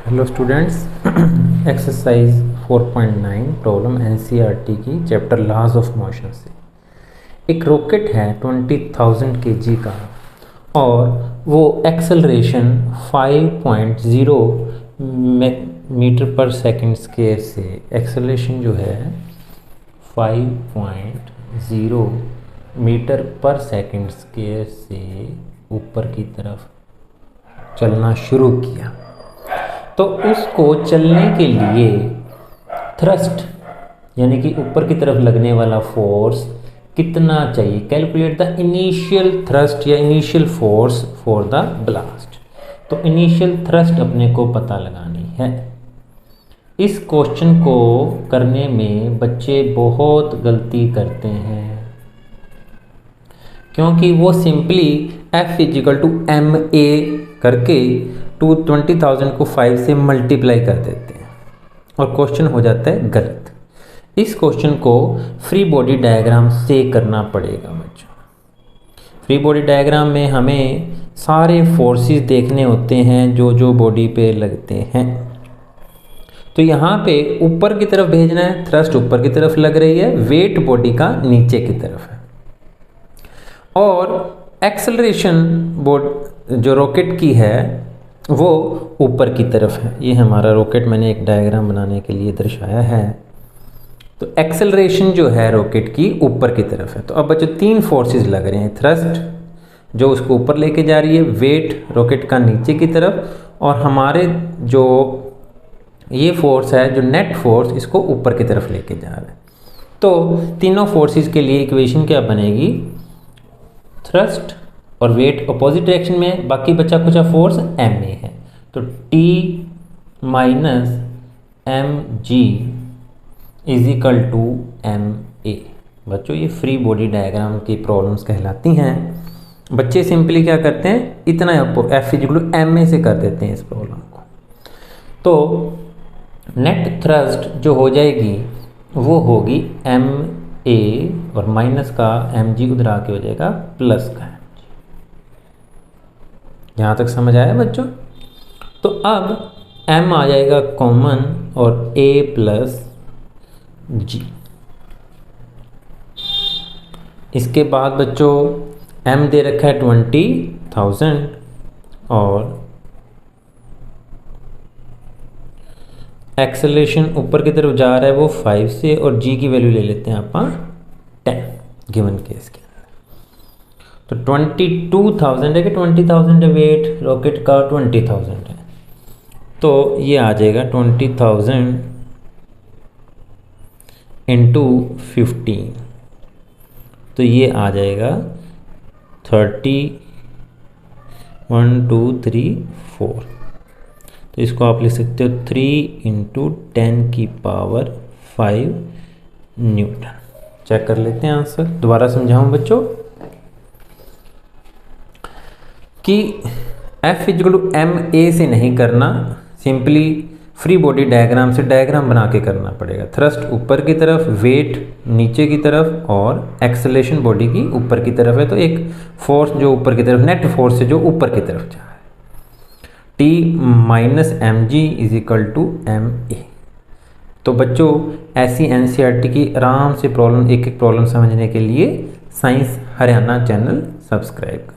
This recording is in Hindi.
Hello students, exercise 4.9 problem NCERT की चैप्टर लॉज ऑफ मोशन से। एक रॉकेट है 20,000 kg का और वो एक्सेलरेशन 5.0 मीटर पर सेकंड स्क्वायर से एक्सेलरेशन जो है 5.0 मीटर पर सेकंड स्क्वायर से ऊपर की तरफ चलना शुरू किया। तो उसको चलने के लिए थ्रस्ट यानी कि ऊपर की तरफ लगने वाला फोर्स कितना चाहिए। कैलकुलेट द इनिशियल थ्रस्ट या initial force for the blast. तो इनिशियल थ्रस्ट अपने को पता लगानी है। इस क्वेश्चन को करने में बच्चे बहुत गलती करते हैं क्योंकि वो simply F is equal to M A करके 20,000 को 5 से मल्टीप्लाई कर देते हैं और क्वेश्चन हो जाता है गलत। इस क्वेश्चन को फ्री बॉडी डायग्राम से करना पड़ेगा बच्चों। फ्री बॉडी डायग्राम में हमें सारे फोर्सेस देखने होते हैं जो बॉडी पे लगते हैं। तो यहाँ पे ऊपर की तरफ भेजना है, थ्रस्ट ऊपर की तरफ लग रही है, वेट बॉडी का नीचे की तरफ है और एक्सेलरेशन जो रॉकेट की है वो ऊपर की तरफ है। ये हमारा रॉकेट मैंने एक डायग्राम बनाने के लिए दर्शाया है। तो एक्सेलरेशन जो है रॉकेट की ऊपर की तरफ है। तो अब बच्चों तीन फोर्सेस लग रहे हैं, थ्रस्ट जो उसको ऊपर लेके जा रही है, वेट रॉकेट का नीचे की तरफ और हमारे जो ये फोर्स है जो नेट फोर्स इसको ऊपर की तरफ लेके जा रहा है। तो तीनों फोर्सेस के लिए इक्वेशन क्या बनेगी, थ्रस्ट और वेट अपोजिट डायरेक्शन में, बाकी बचा कुछ फोर्स एम ए है। तो T minus M G is equal to M A. बच्चों ये फ्री बॉडी डायग्राम की प्रॉब्लम्स कहलाती हैं। बच्चे सिंपली क्या करते हैं, इतना F is equal to M A से कर देते हैं इस प्रॉब्लम को। तो नेट थ्रस्ट जो हो जाएगी वो होगी एम ए और माइनस का एम जी उधर आके हो जाएगा प्लस का। यहाँ तक समझ आया बच्चों। तो अब m आ जाएगा कॉमन और a प्लस जी। इसके बाद बच्चों m दे रखा है 20,000 और एक्सेलरेशन ऊपर की तरफ जा रहा है वो 5 से और g की वैल्यू ले लेते हैं अपन 10 गिवन केस के। तो 22,000 है कि 20,000 है, वेट रॉकेट का 20,000 है। तो ये आ जाएगा 20,000 इंटू 15। तो ये आ जाएगा 30, 1 2 3 4। तो इसको आप लिख सकते हो 3 इंटू 10 की पावर 5 न्यूटन। चेक कर लेते हैं आंसर। दोबारा समझाऊं बच्चों कि F is equal to M A से नहीं करना, सिंपली फ्री बॉडी डायग्राम से डायग्राम बना के करना पड़ेगा। थ्रस्ट ऊपर की तरफ, वेट नीचे की तरफ और एक्सेलरेशन बॉडी की ऊपर की तरफ है। तो एक फोर्स जो ऊपर की तरफ, नेट फोर्स है जो ऊपर की तरफ जा रहा है, T minus M G is equal to M A. तो बच्चों ऐसी एनसीईआरटी की आराम से प्रॉब्लम, एक एक प्रॉब्लम समझने के लिए साइंस हरियाणा चैनल सब्सक्राइब करें।